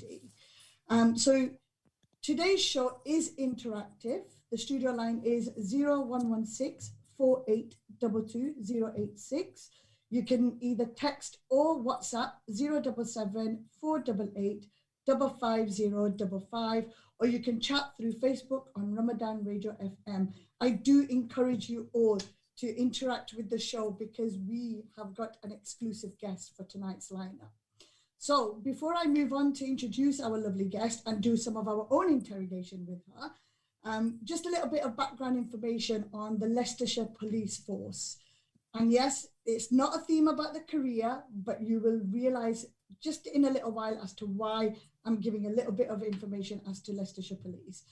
today. So today's show is interactive. The studio line is 0116 4822 You can either text or WhatsApp 077 488 55055, or you can chat through Facebook on Ramadan Radio FM. I do encourage you all to interact with the show because we have got an exclusive guest for tonight's lineup. So before I move on to introduce our lovely guest and do some of our own interrogation with her, just a little bit of background information on the Leicestershire Police Force. And yes, it's not a theme about the career, but you will realise just in a little while as to why I'm giving a little bit of information as to Leicestershire Police.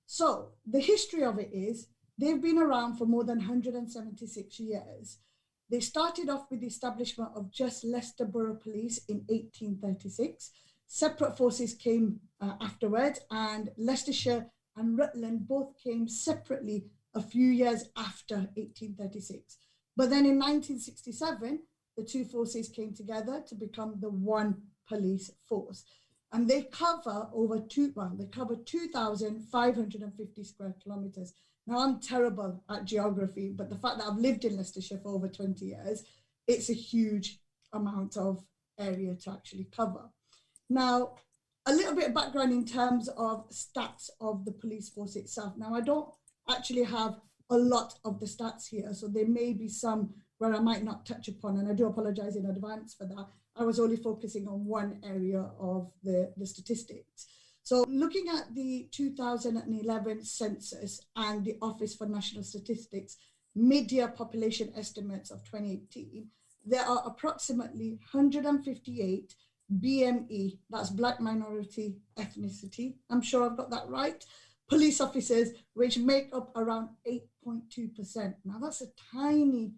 So the history of it is they've been around for more than 176 years. They started off with the establishment of just Leicester Borough Police in 1836. Separate forces came afterwards, and Leicestershire and Rutland both came separately a few years after 1836. But then in 1967, the two forces came together to become the one police force. And they cover they cover 2,550 square kilometres. Now, I'm terrible at geography, but the fact that I've lived in Leicestershire for over 20 years, it's a huge amount of area to actually cover. Now, a little bit of background in terms of stats of the police force itself. Now, I don't actually have a lot of the stats here, so there may be some where I might not touch upon, and I do apologize in advance for that. I was only focusing on one area of the statistics. So looking at the 2011 census and the Office for National Statistics mid-year population estimates of 2018, there are approximately 158 BME, that's Black Minority Ethnicity, I'm sure I've got that right, police officers, which make up around 8.2%. Now that's a tiny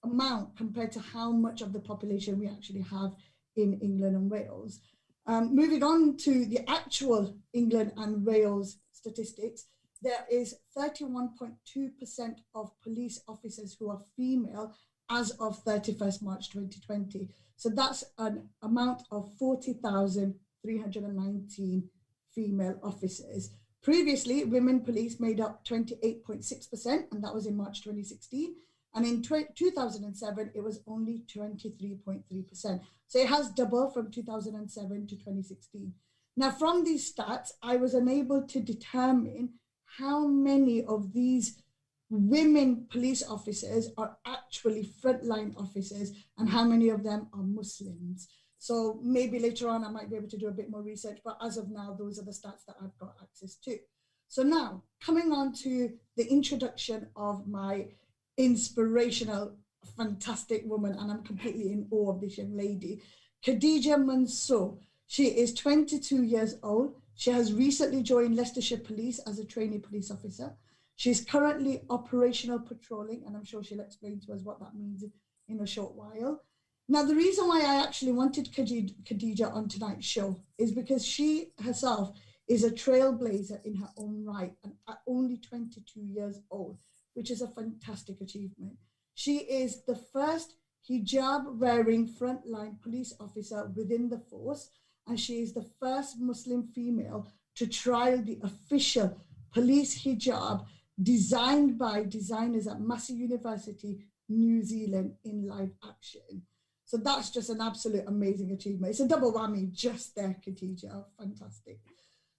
amount compared to how much of the population we actually have in England and Wales. Moving on to the actual England and Wales statistics, there is 31.2% of police officers who are female as of 31st March 2020. So that's an amount of 40,319 female officers. Previously, women police made up 28.6%, and that was in March 2016. And in 2007, it was only 23.3%. So it has doubled from 2007 to 2016. Now, from these stats, I was unable to determine how many of these women police officers are actually frontline officers and how many of them are Muslims. So maybe later on, I might be able to do a bit more research, but as of now, those are the stats that I've got access to. So now, coming on to the introduction of my inspirational, fantastic woman, and I'm completely in awe of this young lady, Khadeeja Mansur. She is 22 years old. She has recently joined Leicestershire Police as a trainee police officer. She's currently operational patrolling, and I'm sure she'll explain to us what that means in a short while. Now, the reason why I actually wanted Khadeeja on tonight's show is because she herself is a trailblazer in her own right, and at only 22 years old, which is a fantastic achievement. She is the first hijab-wearing frontline police officer within the force, and she is the first Muslim female to trial the official police hijab designed by designers at Massey University, New Zealand in live action. So that's just an absolute amazing achievement. It's a double whammy just there, Khadeeja. Fantastic.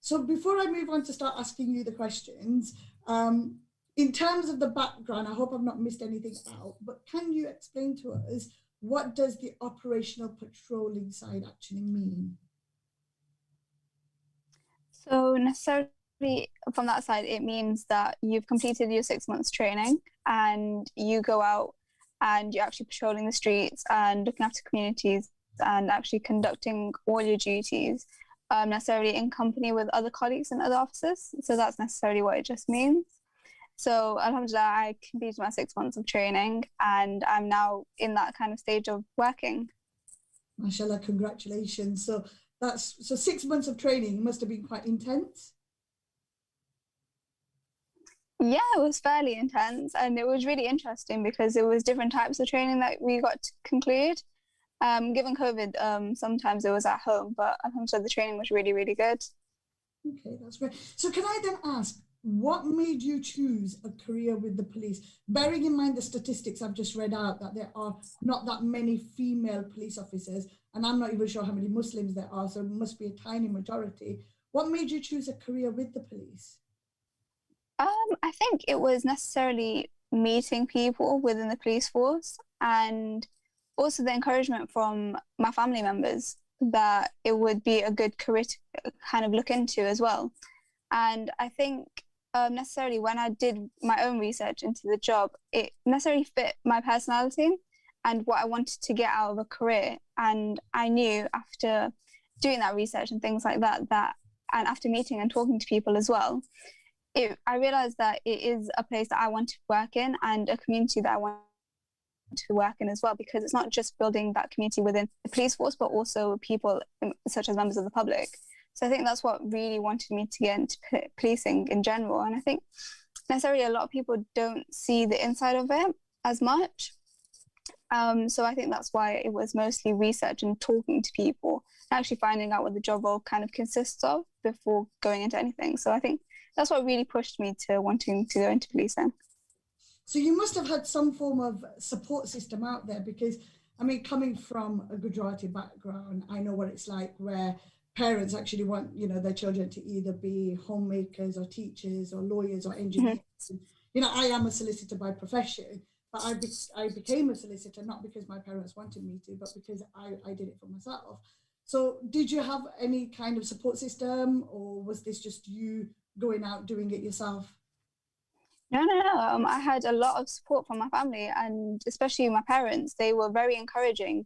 So before I move on to start asking you the questions, in terms of the background, I hope I've not missed anything out, but can you explain to us what does the operational patrolling side actually mean? So necessarily from that side, it means that you've completed your 6 months training and you go out and you're actually patrolling the streets and looking after communities and actually conducting all your duties necessarily in company with other colleagues and other officers. So that's necessarily what it just means. So alhamdulillah, I completed my 6 months of training and I'm now in that kind of stage of working. MashaAllah, congratulations. So 6 months of training must have been quite intense. Yeah, it was fairly intense and it was really interesting because it was different types of training that we got to conclude. Given COVID, sometimes it was at home, but alhamdulillah, the training was really, really good. Okay, that's great. So can I then ask, what made you choose a career with the police? Bearing in mind the statistics I've just read out, that there are not that many female police officers, and I'm not even sure how many Muslims there are, so it must be a tiny majority. What made you choose a career with the police? I think it was necessarily meeting people within the police force and also the encouragement from my family members that it would be a good career to kind of look into as well. And I think necessarily when I did my own research into the job, it necessarily fit my personality and what I wanted to get out of a career. And I knew after doing that research and things like that, and after meeting and talking to people as well, I realized that it is a place that I want to work in and a community that I want to work in as well, because it's not just building that community within the police force, but also people such as members of the public. So I think that's what really wanted me to get into policing in general. And I think necessarily a lot of people don't see the inside of it as much. So I think that's why it was mostly research and talking to people, and actually finding out what the job role kind of consists of before going into anything. So I think that's what really pushed me to wanting to go into policing. So you must have had some form of support system out there, because, I mean, coming from a Gujarati background, I know what it's like where parents actually want, you know, their children to either be homemakers or teachers or lawyers or engineers. Mm-hmm. You know, I am a solicitor by profession, but I became a solicitor not because my parents wanted me to, but because I did it for myself. So did you have any kind of support system, or was this just you going out doing it yourself? No. I had a lot of support from my family, and especially my parents. They were very encouraging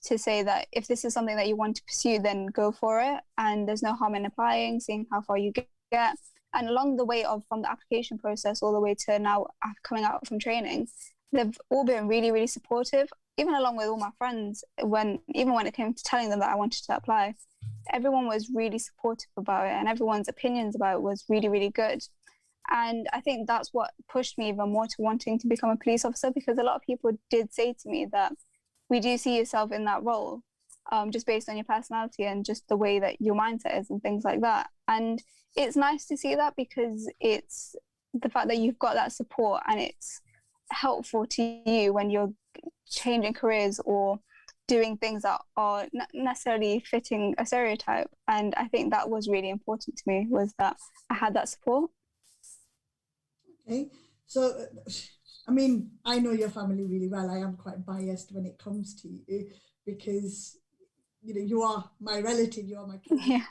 to say that if this is something that you want to pursue, then go for it. And there's no harm in applying, seeing how far you get. And along the way from the application process all the way to now coming out from training, they've all been really, really supportive, even along with all my friends. Even when it came to telling them that I wanted to apply, everyone was really supportive about it, and everyone's opinions about it was really, really good. And I think that's what pushed me even more to wanting to become a police officer, because a lot of people did say to me that we do see yourself in that role, just based on your personality and just the way that your mindset is and things like that. And it's nice to see that, because it's the fact that you've got that support and it's helpful to you when you're changing careers or doing things that are not necessarily fitting a stereotype. And I think that was really important to me, was that I had that support. Okay, so I mean, I know your family really well. I am quite biased when it comes to you, because you know, you are my relative, you are my cousin. Yeah.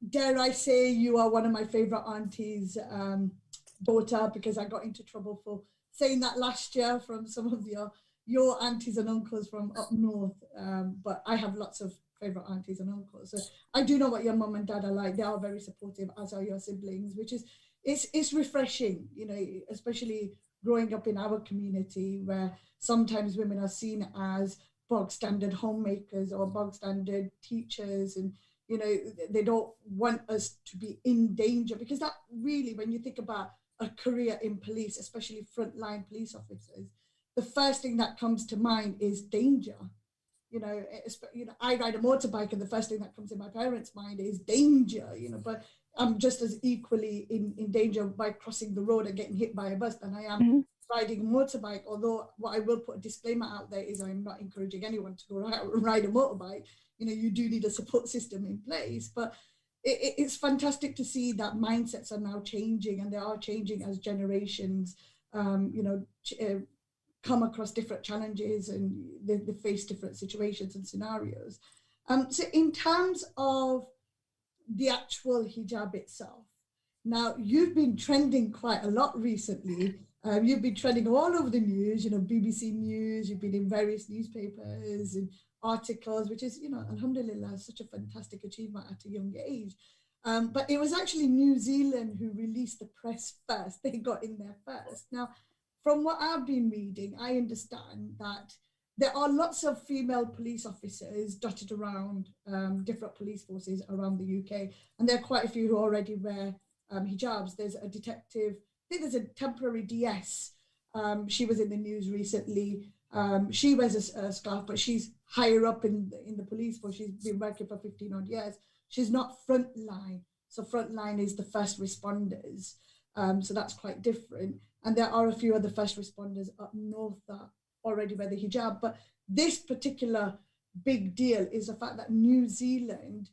Dare I say you are one of my favorite aunties' daughter, because I got into trouble for saying that last year from some of your aunties and uncles from up north. But I have lots of favorite aunties and uncles. So I do know what your mum and dad are like. They are very supportive, as are your siblings, which is it's refreshing, you know, especially growing up in our community where sometimes women are seen as bog standard homemakers or bog standard teachers, and you know, they don't want us to be in danger, because that really, when you think about a career in police, especially frontline police officers, the first thing that comes to mind is danger. You know, I ride a motorbike, and the first thing that comes in my parents' mind is danger, you know, but I'm just as equally in danger by crossing the road and getting hit by a bus than I am riding a motorbike. Although what I will put a disclaimer out there is I'm not encouraging anyone to go ride a motorbike. You know, you do need a support system in place, but it's fantastic to see that mindsets are now changing, and they are changing as generations, you know, come across different challenges, and they face different situations and scenarios. So in terms of the actual hijab itself, now you've been trending quite a lot recently. You've been trending all over the news, you know, BBC News, you've been in various newspapers and articles, which is, you know, alhamdulillah, such a fantastic achievement at a young age. But it was actually New Zealand who released the press first. They got in there first. Now, from what I've been reading, I understand that there are lots of female police officers dotted around different police forces around the UK, and there are quite a few who already wear hijabs. There's a detective, I think there's a temporary DS. She was in the news recently. She wears a scarf, but she's higher up in the police force. She's been working for 15 odd years. She's not frontline. So frontline is the first responders. So that's quite different. And there are a few other first responders up north that already wear the hijab. But this particular big deal is the fact that New Zealand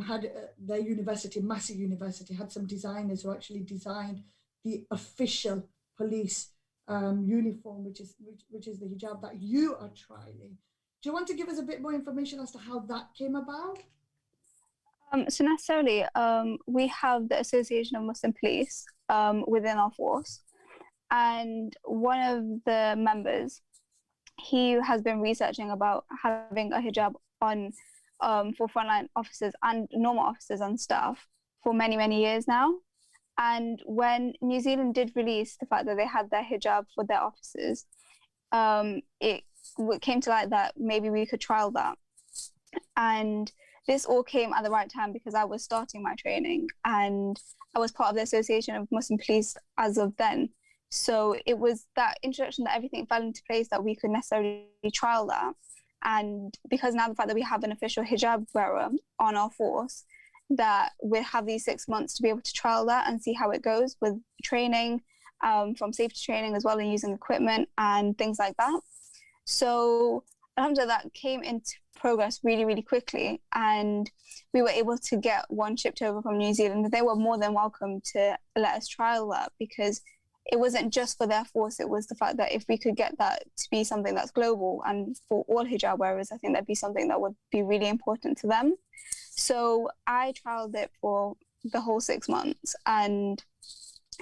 had their university, Massey University, had some designers who actually designed the official police uniform, which is the hijab that you are trialing. Do you want to give us a bit more information as to how that came about? So necessarily, we have the Association of Muslim Police within our force, and one of the members, he has been researching about having a hijab on for frontline officers and normal officers and staff for many, many years now. And when New Zealand did release the fact that they had their hijab for their officers, it came to light that maybe we could trial that. And this all came at the right time because I was starting my training and I was part of the Association of Muslim Police as of then. So it was that introduction that everything fell into place that we could necessarily trial that. And because now the fact that we have an official hijab wearer on our force, that we have these 6 months to be able to trial that and see how it goes with training, from safety training as well, and using equipment and things like that. So alhamdulillah, that came into progress really, really quickly, and we were able to get one shipped over from New Zealand. They were more than welcome to let us trial that because it wasn't just for their force, it was the fact that if we could get that to be something that's global and for all hijab wearers, I think that'd be something that would be really important to them. So I trialed it for the whole 6 months, and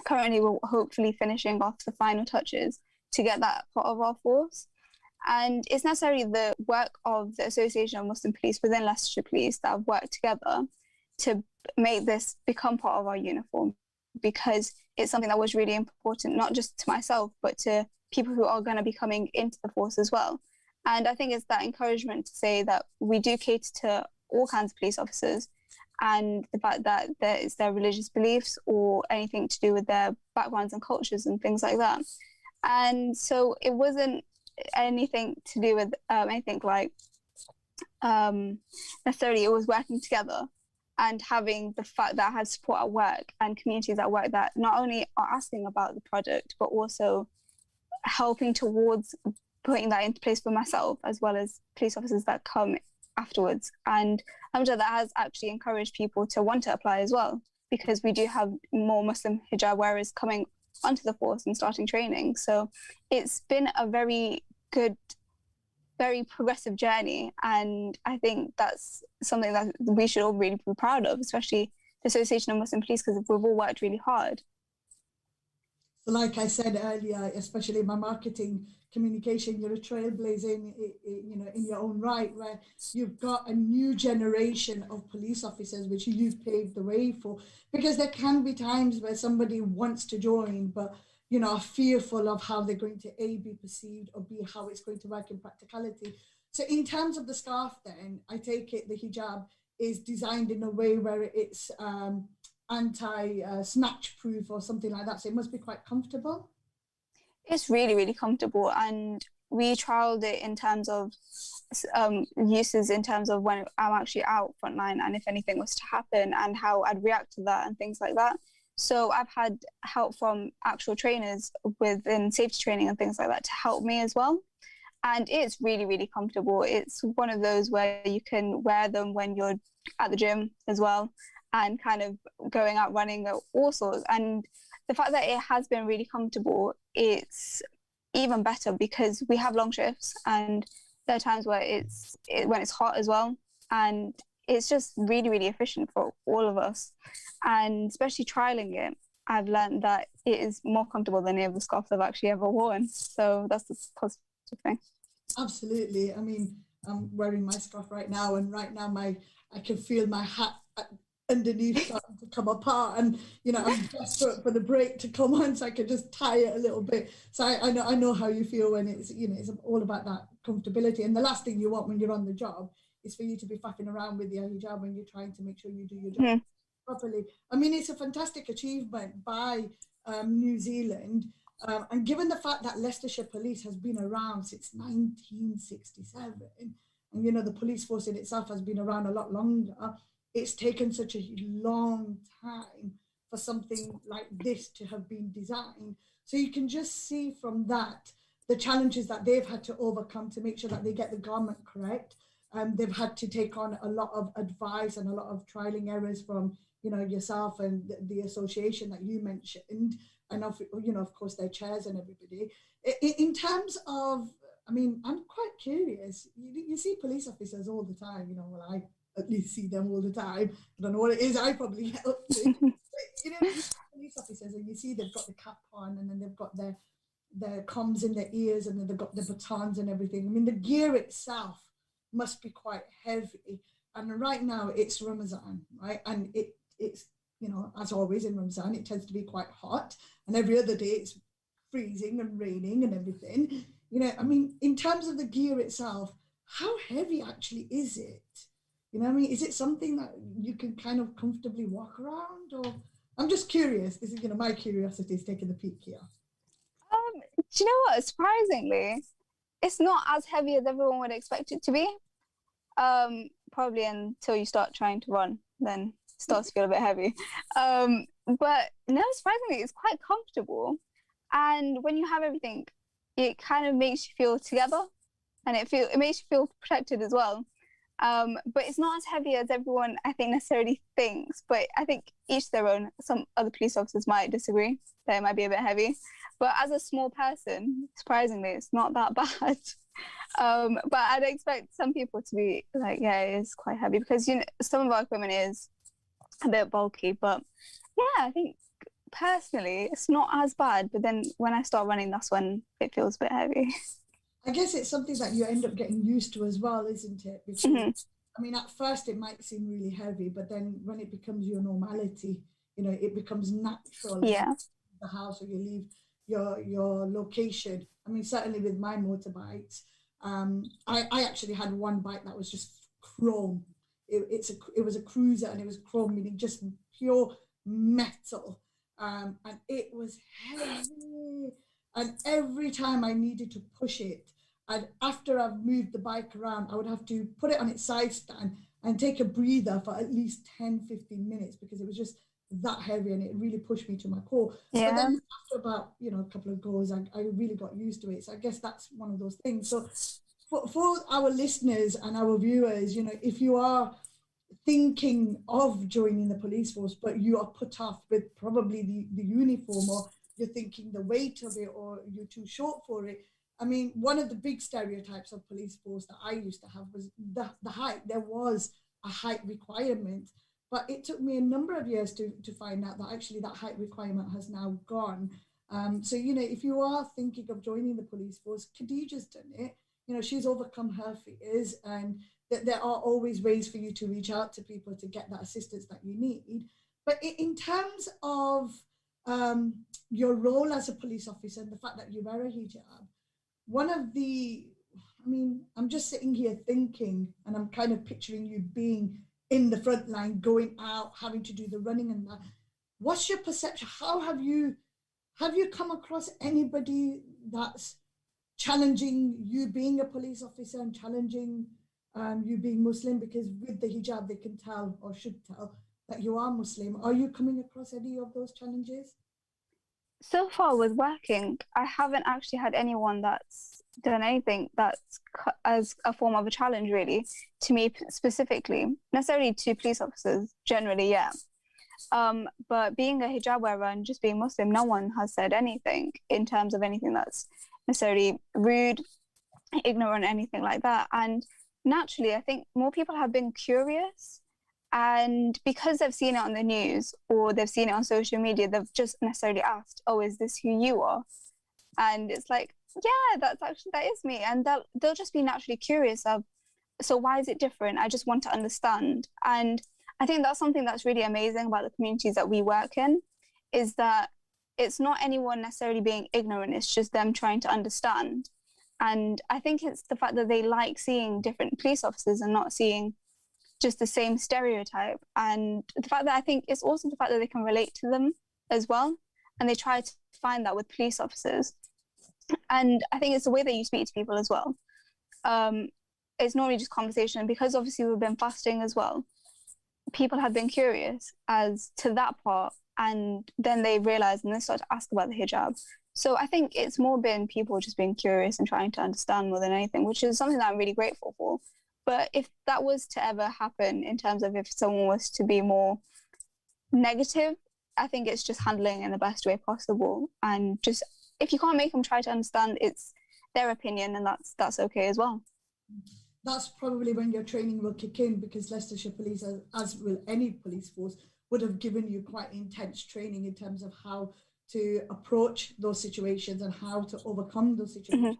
currently we're hopefully finishing off the final touches to get that part of our force. And it's necessarily the work of the Association of Muslim Police within Leicestershire Police that have worked together to make this become part of our uniform, because it's something that was really important, not just to myself, but to people who are going to be coming into the force as well. And I think it's that encouragement to say that we do cater to all kinds of police officers, and the fact that there is their religious beliefs or anything to do with their backgrounds and cultures and things like that. And so it wasn't anything to do with anything like necessarily, it was working together and having the fact that I had support at work and communities at work that not only are asking about the project, but also helping towards putting that into place for myself, as well as police officers that come afterwards. And that has actually encouraged people to want to apply as well, because we do have more Muslim hijab wearers coming onto the force and starting training. So it's been a very good, very progressive journey, and I think that's something that we should all really be proud of, especially the Association of Muslim Police, because we've all worked really hard. So like I said earlier, especially in my marketing communication, you're a trailblazer in your own right, where you've got a new generation of police officers which you've paved the way for, because there can be times where somebody wants to join but are fearful of how they're going to A, be perceived, or B, how it's going to work in practicality. So in terms of the scarf then, I take it the hijab is designed in a way where it's anti-snatch proof or something like that. So it must be quite comfortable. It's really, really comfortable. And we trialed it in terms of uses, in terms of when I'm actually out frontline and if anything was to happen and how I'd react to that and things like that. So I've had help from actual trainers within safety training and things like that to help me as well. And it's really, really comfortable. It's one of those where you can wear them when you're at the gym as well and kind of going out running, all sorts. And the fact that it has been really comfortable, it's even better because we have long shifts and there are times where when it's hot as well. And it's just really, really efficient for all of us. And especially trialing it, I've learned that it is more comfortable than any of the scarves I've actually ever worn. So that's the positive thing. Absolutely. I mean, I'm wearing my scarf right now, and right now I can feel my hat underneath starting to come apart, and I'm desperate for the break to come on so I can just tie it a little bit. So I know how you feel when it's it's all about that comfortability. And the last thing you want when you're on the job is for you to be faffing around with your hijab when you're trying to make sure you do your job properly. I mean, it's a fantastic achievement by New Zealand. And given the fact that Leicestershire Police has been around since 1967, and the police force in itself has been around a lot longer, it's taken such a long time for something like this to have been designed. So you can just see from that the challenges that they've had to overcome to make sure that they get the garment correct. They've had to take on a lot of advice and a lot of trialing errors from yourself and the association that you mentioned, and of course their chairs and everybody. In terms of, I mean, I'm quite curious. You see police officers all the time. Well, I at least see them all the time. I don't know what it is I probably get up to. But, police officers, and you see they've got the cap on, and then they've got their comms in their ears, and then they've got the batons and everything. I mean, the gear itself must be quite heavy. And right now it's Ramadan, right? And it's as always in Ramadan, it tends to be quite hot, and every other day it's freezing and raining and everything. I mean, in terms of the gear itself, how heavy actually is it? I mean, is it something that you can kind of comfortably walk around? Or I'm just curious. This is, my curiosity is taking the peak here. Do you know what? Surprisingly, it's not as heavy as everyone would expect it to be. Probably until you start trying to run, then it starts to feel a bit heavy. But no, surprisingly, it's quite comfortable. And when you have everything, it kind of makes you feel together, and it makes you feel protected as well. But it's not as heavy as everyone, I think, necessarily thinks. But I think each their own. Some other police officers might disagree that it might be a bit heavy. But as a small person, surprisingly, it's not that bad. But I'd expect some people to be like, yeah, it is quite heavy, because some of our equipment is a bit bulky. But yeah, I think personally, it's not as bad. But then when I start running, that's when it feels a bit heavy. I guess it's something that you end up getting used to as well, isn't it? Because I mean, at first it might seem really heavy, but then when it becomes your normality, it becomes natural. Yeah. The house, or you leave your location. I mean, certainly with my motorbikes, I actually had one bike that was just chrome. It was a cruiser, and it was chrome, meaning just pure metal, and it was heavy. And every time I needed to push it, and after I've moved the bike around, I would have to put it on its side stand and take a breather for at least 10-15 minutes, because it was just that heavy, and it really pushed me to my core. Yeah. But then after about a couple of goes, I really got used to it. So I guess that's one of those things. So for our listeners and our viewers, if you are thinking of joining the police force, but you are put off with probably the uniform, or you're thinking the weight of it, or you're too short for it. I mean, one of the big stereotypes of police force that I used to have was the height. There was a height requirement, but it took me a number of years to find out that actually that height requirement has now gone. So, if you are thinking of joining the police force, Khadeeja's done it. She's overcome her fears, and there are always ways for you to reach out to people to get that assistance that you need. But in terms of your role as a police officer and the fact that you wear a hijab, I'm just sitting here thinking, and I'm kind of picturing you being in the front line, going out, having to do the running and that. What's your perception? How have you come across anybody that's challenging you being a police officer and challenging you being Muslim? Because with the hijab, they can tell, or should tell, that you are Muslim. Are you coming across any of those challenges? So far with working, I haven't actually had anyone that's done anything that's as a form of a challenge, really, to me specifically. Necessarily to police officers, generally, yeah. But being a hijab wearer and just being Muslim, no one has said anything in terms of anything that's necessarily rude, ignorant, anything like that. And naturally, I think more people have been curious, and because they've seen it on the news or they've seen it on social media, they've just necessarily asked, oh, is this who you are? And it's like, yeah, that is me. And they'll just be naturally curious of, so why is it different? I just want to understand. And I think that's something that's really amazing about the communities that we work in, is that it's not anyone necessarily being ignorant, it's just them trying to understand. And I think it's the fact that they like seeing different police officers and not seeing just the same stereotype. And the fact that I think it's also the fact that they can relate to them as well. and they try to find that with police officers. And I think it's the way that you speak to people as well. It's normally just conversation, because obviously we've been fasting as well. People have been curious as to that part, and then they realize and they start to ask about the hijab. So I think it's more been people just being curious and trying to understand more than anything, which is something that I'm really grateful for. But if that was to ever happen, in terms of if someone was to be more negative, I think it's just handling it in the best way possible. And just, if you can't make them try to understand, it's their opinion, and that's okay as well. That's probably when your training will kick in, because Leicestershire Police, as will any police force, would have given you quite intense training in terms of how to approach those situations and how to overcome those situations.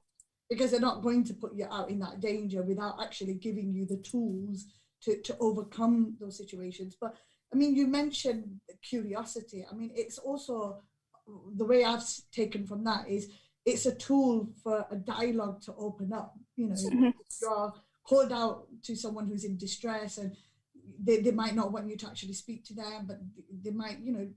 Because they're not going to put you out in that danger without actually giving you the tools to overcome those situations. But I mean, you mentioned curiosity. I mean, it's also, the way I've taken from that is, it's a tool for a dialogue to open up. You know, if you're called out to someone who's in distress, and they might not want you to actually speak to them, but they might, you know,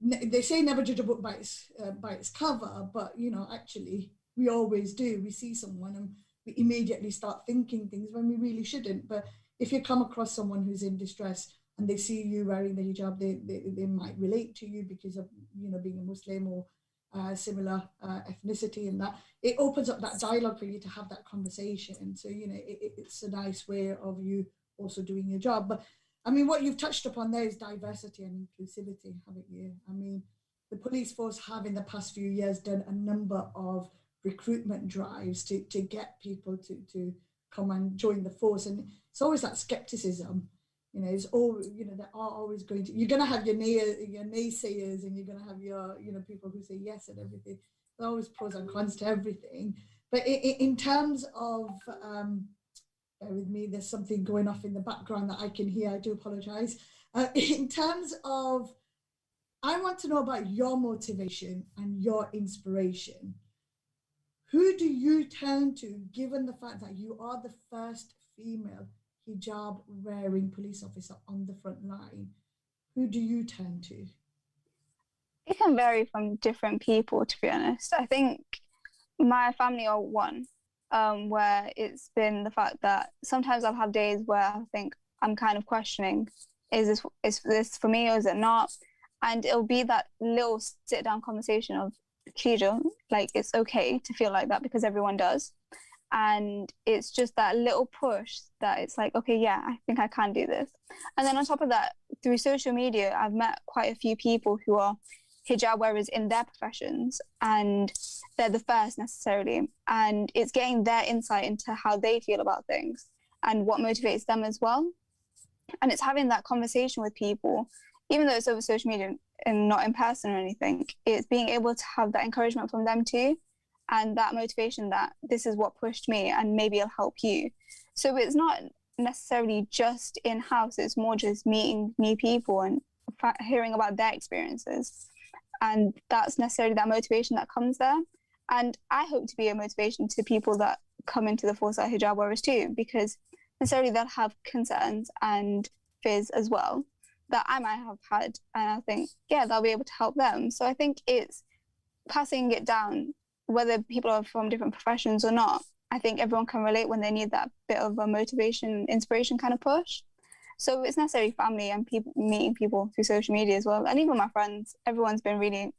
they say never judge a book by its cover, but, you know, actually we always do. We see someone and we immediately start thinking things when we really shouldn't. But if you come across someone who's in distress and they see you wearing the hijab, they might relate to you because of, you know, being a Muslim or similar ethnicity, and that it opens up that dialogue for you to have that conversation. And so, you know, it's a nice way of you also doing your job. But I mean, what you've touched upon there is diversity and inclusivity, haven't you? I mean, the police force have in the past few years done a number of recruitment drives to get people to come and join the force. And it's always that skepticism. You know, it's all, you know, there are always going to, you're going to have your naysayers, and you're going to have your, you know, people who say yes and everything. There's always pros and cons to everything. But in terms of, bear with me, there's something going off in the background that I can hear. I do apologize. In terms of, I want to know about your motivation and your inspiration. Who do you turn to, given the fact that you are the first female hijab wearing police officer on the front line? Who do you turn to? It can vary from different people, to be honest. I think my family are one, where it's been the fact that sometimes I'll have days where I think I'm kind of questioning, is this for me or is it not? And it'll be that little sit down conversation of, Khadeeja, like, it's okay to feel like that because everyone does. And it's just that little push that it's like, okay, yeah, I think I can do this. And then on top of that, through social media, I've met quite a few people who are hijab wearers in their professions, and they're the first necessarily. And it's getting their insight into how they feel about things and what motivates them as well. And it's having that conversation with people, even though it's over social media and not in person or anything, it's being able to have that encouragement from them too. And that motivation that this is what pushed me and maybe it'll help you. So it's not necessarily just in-house, it's more just meeting new people and hearing about their experiences. And that's necessarily that motivation that comes there. And I hope to be a motivation to people that come into the force as hijab wearers too, because necessarily they'll have concerns and fears as well that I might have had. And I think, yeah, they'll be able to help them. So I think it's passing it down, whether people are from different professions or not. I think everyone can relate when they need that bit of a motivation, inspiration kind of push. So it's necessarily family and people, meeting people through social media as well. And even my friends, everyone's been really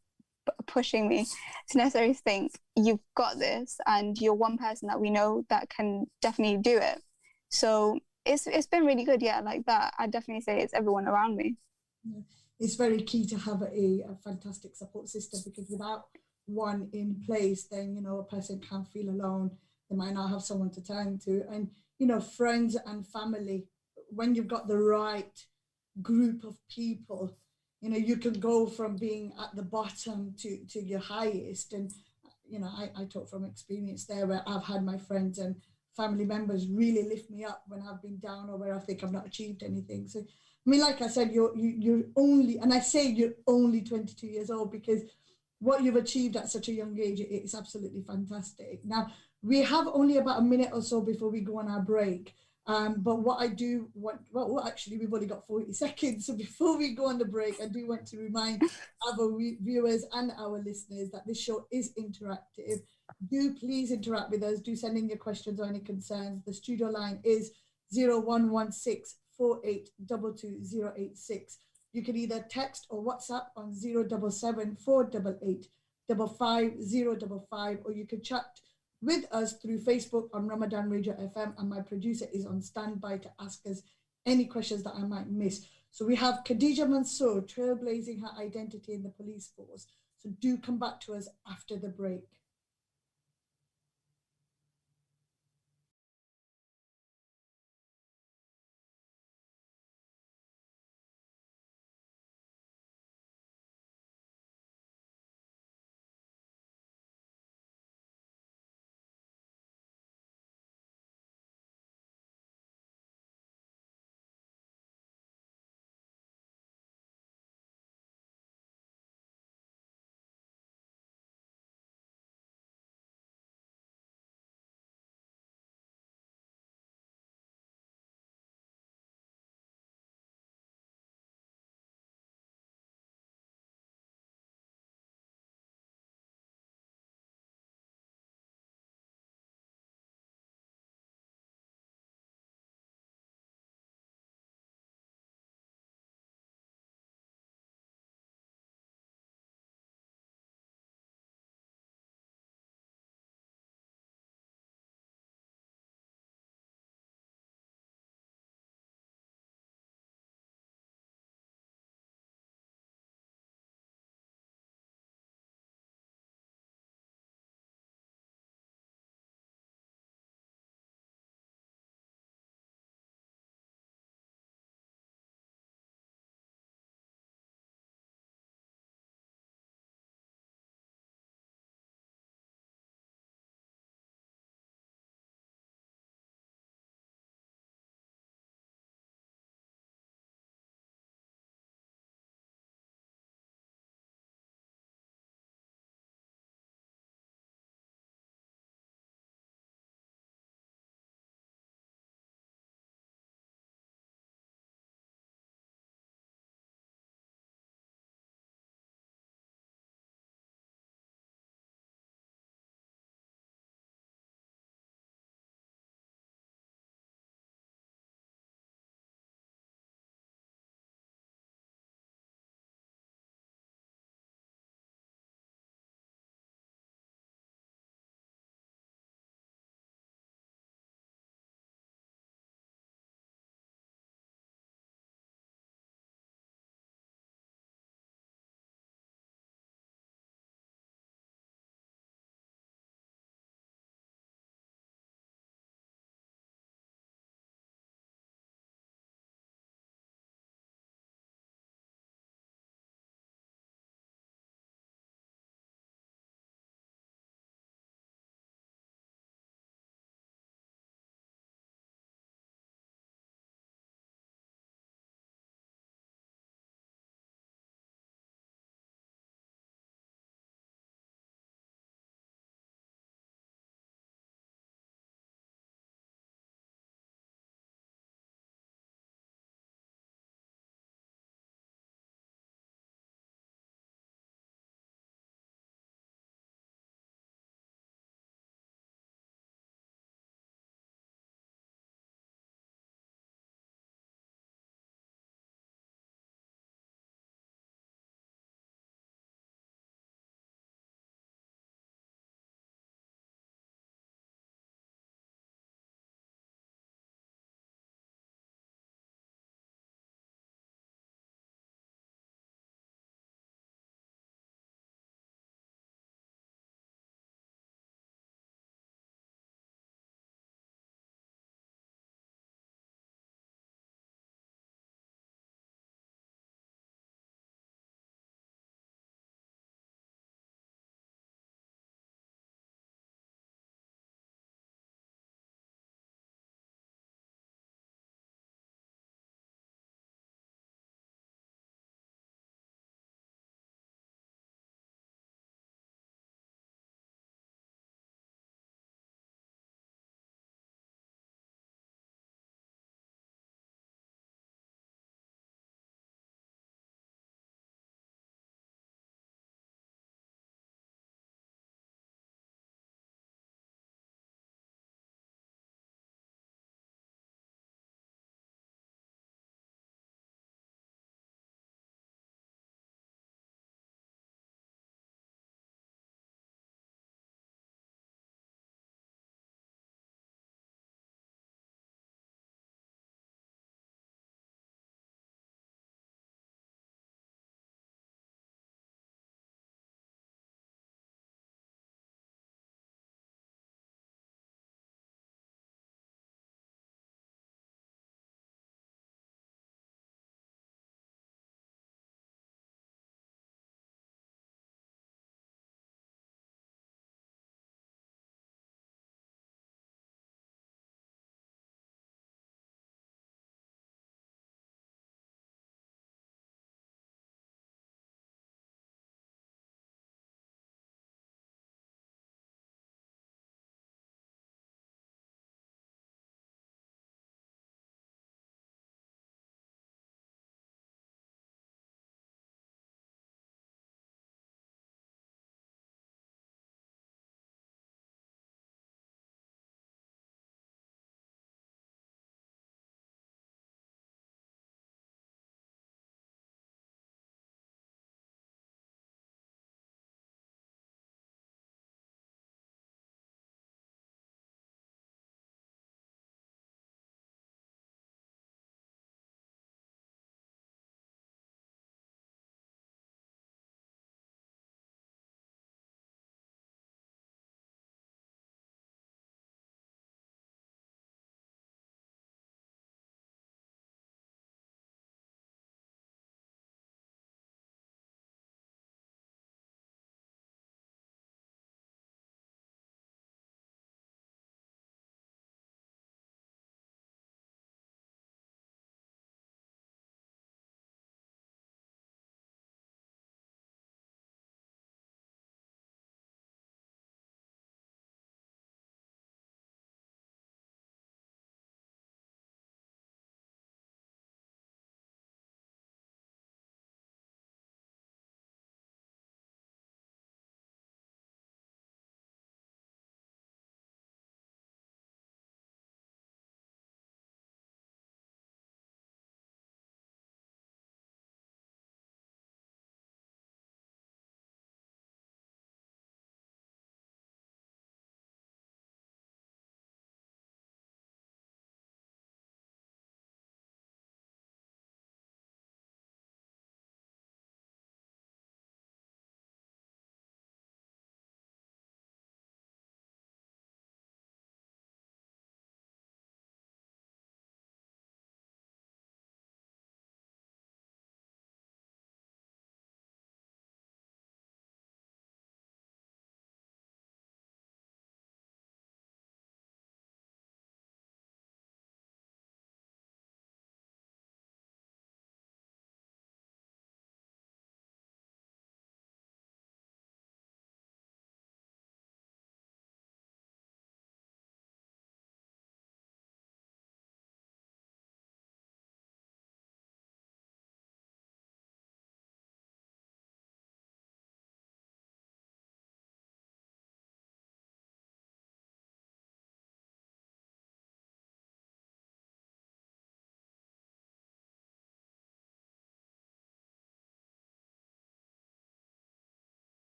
pushing me to necessarily think, you've got this and you're one person that we know that can definitely do it. So it's been really good, yeah, like that. I'd definitely say it's everyone around me. Yeah. It's very key to have a fantastic support system, because without one in place, then, you know, a person can feel alone. They might not have someone to turn to. And, you know, friends and family, when you've got the right group of people, you know, you can go from being at the bottom to your highest. And, you know, I talk from experience there, where I've had my friends and family members really lift me up when I've been down or where I think I've not achieved anything. So, I mean, like I said, you're only, and I say you're only 22 years old, because what you've achieved at such a young age, it's absolutely fantastic. Now, we have only about a minute or so before we go on our break. But what I do want, well, actually, we've only got 40 seconds. So before we go on the break, I do want to remind our viewers and our listeners that this show is interactive. Do please interact with us. Do send in your questions or any concerns. The studio line is 0116 4822 086. You can either text or WhatsApp on 077 488 55055, or you can chat with us through Facebook on Ramadan Radio FM, and my producer is on standby to ask us any questions that I might miss. So we have Khadeeja Mansur trailblazing her identity in the police force. So do come back to us after the break.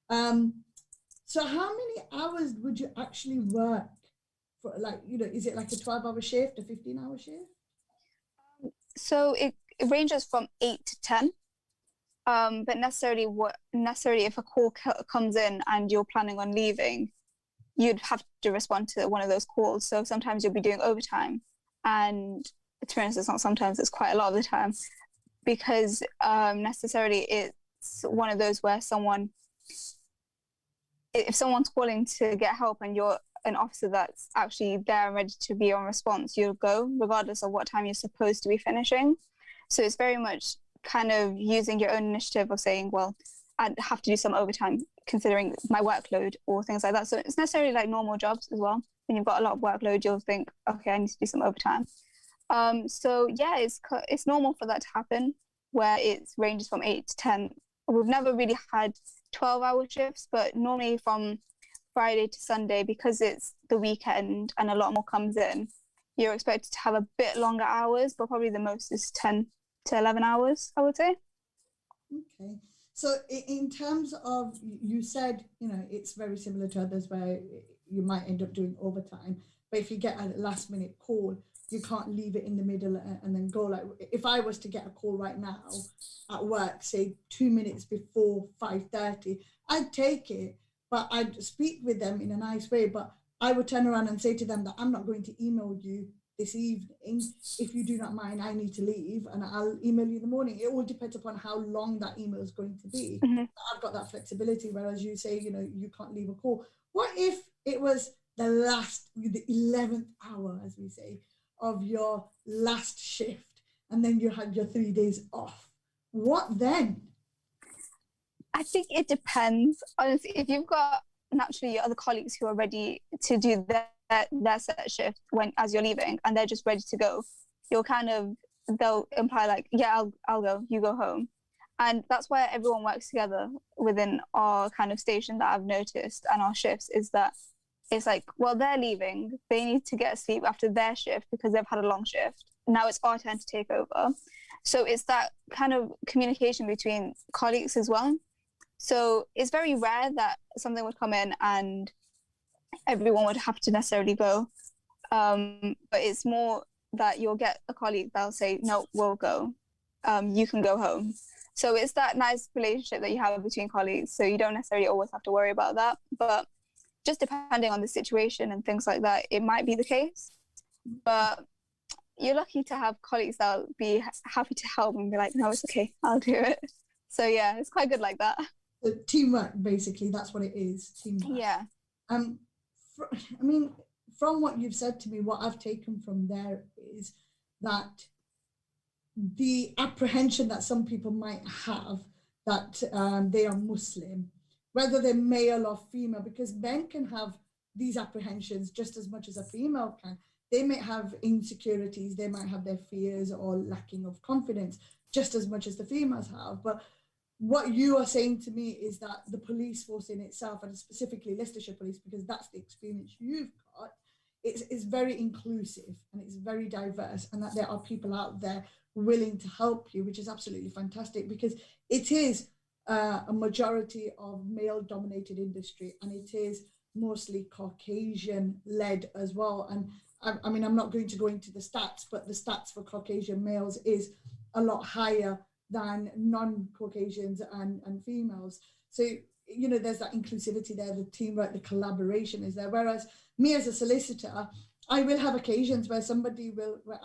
So how many hours would you actually work for? Like, is it like a 12-hour shift, a 15-hour shift? So it ranges from 8 to 10. But necessarily if a call comes in and you're planning on leaving, you'd have to respond to one of those calls. So sometimes you'll be doing overtime, and to be honest, it's not sometimes, it's quite a lot of the time, because necessarily it's one of those where if someone's calling to get help and you're an officer that's actually there and ready to be on response, you'll go regardless of what time you're supposed to be finishing. So it's very much kind of using your own initiative of saying, well, I'd have to do some overtime considering my workload or things like that. So it's necessarily like normal jobs as well. When you've got a lot of workload, you'll think, okay, I need to do some overtime. So yeah, it's normal for that to happen, where it ranges from 8 to 10. We've never really had 12-hour shifts, but normally from Friday to Sunday, because it's the weekend and a lot more comes in, you're expected to have a bit longer hours, but probably the most is 10 to 11 hours, I would say. Okay. So in terms of, you said, it's very similar to others where you might end up doing overtime, but if you get a last minute call, you can't leave it in the middle and then go. Like, if I was to get a call right now at work, say 2 minutes before 5:30, I'd take it, but I'd speak with them in a nice way, but I would turn around and say to them that I'm not going to email you this evening. If you do not mind, I need to leave and I'll email you in the morning. It all depends upon how long that email is going to be. Mm-hmm. I've got that flexibility, whereas you say, you can't leave a call. What if it was the 11th hour, as we say, of your last shift, and then you had your 3 days off? What then? I think it depends. Honestly, if you've got naturally your other colleagues who are ready to do their set shift as you're leaving, and they're just ready to go, they'll imply like, yeah, I'll go, you go home. And that's where everyone works together within our kind of station that I've noticed, and our shifts, is that it's like, well, they're leaving, they need to get sleep after their shift because they've had a long shift. Now it's our turn to take over. So it's that kind of communication between colleagues as well. So it's very rare that something would come in and everyone would have to necessarily go. But it's more that you'll get a colleague that'll say, no, we'll go. You can go home. So it's that nice relationship that you have between colleagues. So you don't necessarily always have to worry about that. But just depending on the situation and things like that, it might be the case. But you're lucky to have colleagues that'll be happy to help and be like, no, it's okay, I'll do it. So yeah, it's quite good like that. Teamwork, basically, that's what it is. Teamwork. Yeah. From what you've said to me, what I've taken from there is that the apprehension that some people might have that they are Muslim, whether they're male or female, because men can have these apprehensions just as much as a female can. They may have insecurities, they might have their fears or lacking of confidence just as much as the females have. But what you are saying to me is that the police force in itself, and specifically Leicestershire Police, because that's the experience you've got, it's very inclusive and it's very diverse, and that there are people out there willing to help you, which is absolutely fantastic, because it is a majority of male-dominated industry, and it is mostly Caucasian-led as well. And I'm not going to go into the stats, but the stats for Caucasian males is a lot higher than non-Caucasians and females. So, there's that inclusivity there, the teamwork, the collaboration is there. Whereas me as a solicitor, I will have occasions where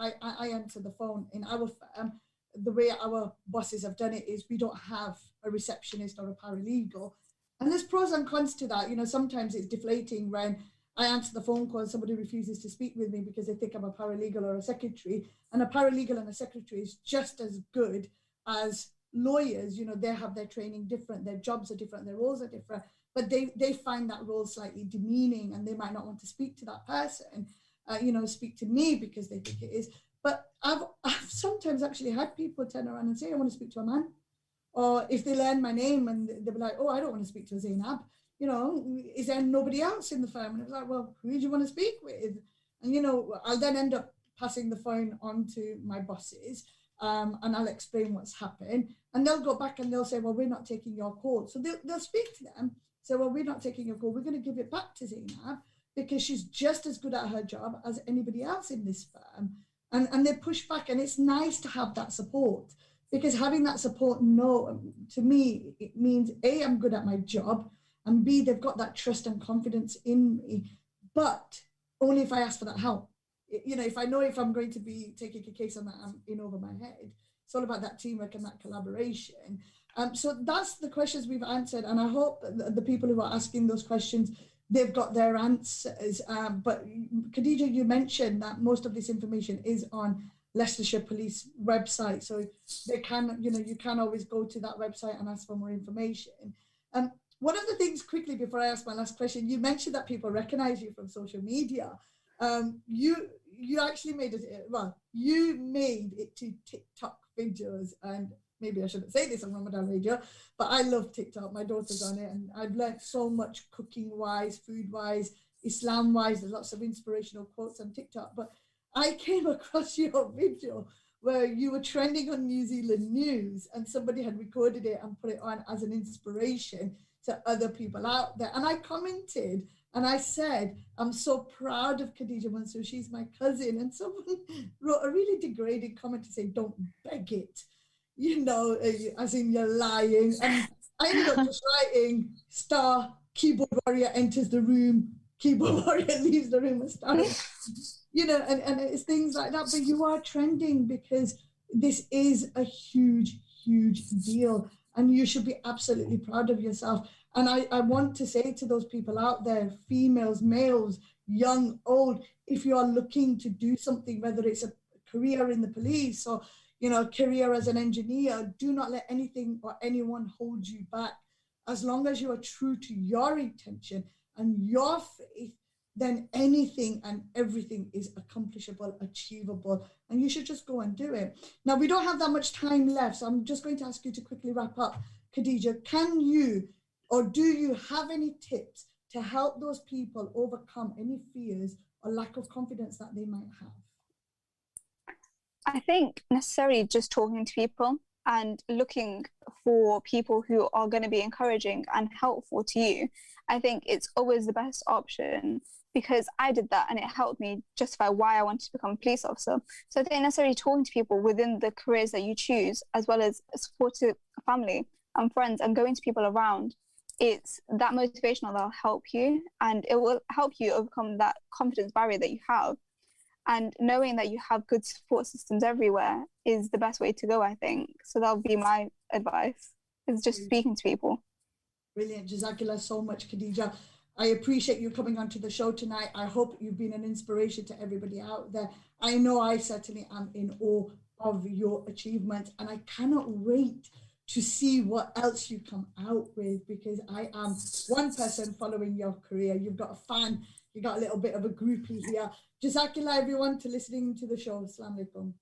I answer the phone in our firm. The way our bosses have done it is we don't have a receptionist or a paralegal. And there's pros and cons to that. Sometimes it's deflating when I answer the phone call and somebody refuses to speak with me because they think I'm a paralegal or a secretary. And a paralegal and a secretary is just as good as lawyers. They have their training different, their jobs are different, their roles are different, but they find that role slightly demeaning, and they might not want to speak to that person, speak to me because they think it is. But I've sometimes actually had people turn around and say, I want to speak to a man. Or if they learn my name and they'll be like, oh, I don't want to speak to a Zainab. Is there nobody else in the firm? And I was like, well, who do you want to speak with? And, I'll then end up passing the phone on to my bosses, and I'll explain what's happened. And they'll go back and they'll say, well, we're not taking your call. So they'll speak to them. So, well, we're not taking your call. We're going to give it back to Zainab because she's just as good at her job as anybody else in this firm. And they push back, and it's nice to have that support, because having that support, no, to me, it means A, I'm good at my job, and B, they've got that trust and confidence in me, but only if I ask for that help. You know, if I know if I'm going to be taking a case on that, I'm in over my head. It's all about that teamwork and that collaboration. So that's the questions we've answered, and I hope that the people who are asking those questions, they've got their answers. But Khadeeja, you mentioned that most of this information is on Leicestershire Police website, so they can, you know, you can always go to that website and ask for more information. One of the things, quickly before I ask my last question, you mentioned that people recognize you from social media. You actually made it, well, you made it to TikTok videos, and maybe I shouldn't say this on Ramadan Radio, but I love TikTok. My daughter's on it, and I've learned so much cooking-wise, food-wise, Islam-wise. There's lots of inspirational quotes on TikTok. But I came across your video where you were trending on New Zealand news, and somebody had recorded it and put it on as an inspiration to other people out there. And I commented, and I said, I'm so proud of Khadeeja Mansur. She's my cousin. And someone wrote a really degrading comment to say, don't beg it, you know, as in you're lying. And I ended up just writing, star, keyboard warrior enters the room, keyboard warrior leaves the room, and star. You know, and it's things like that. But you are trending because this is a huge, huge deal. And you should be absolutely proud of yourself. And I want to say to those people out there, females, males, young, old, if you are looking to do something, whether it's a career in the police or, you know, a career as an engineer, do not let anything or anyone hold you back. As long as you are true to your intention and your faith, then anything and everything is accomplishable, achievable, and you should just go and do it. Now, we don't have that much time left, so I'm just going to ask you to quickly wrap up. Khadeeja, can you, or do you have any tips to help those people overcome any fears or lack of confidence that they might have? I think necessarily just talking to people and looking for people who are going to be encouraging and helpful to you. I think it's always the best option, because I did that and it helped me justify why I wanted to become a police officer. So I think necessarily talking to people within the careers that you choose, as well as supportive family and friends and going to people around, it's that motivational that'll help you, and it will help you overcome that confidence barrier that you have. And knowing that you have good support systems everywhere is the best way to go, I think. So that would be my advice, is just speaking to people. Brilliant. Jazakallah so much, Khadeeja. I appreciate you coming onto the show tonight. I hope you've been an inspiration to everybody out there. I know I certainly am in awe of your achievements, and I cannot wait to see what else you come out with, because I am one person following your career. You've got a fan, you got a little bit of a groupie here. Jazakallah everyone to listening to the show. Assalamu alaikum.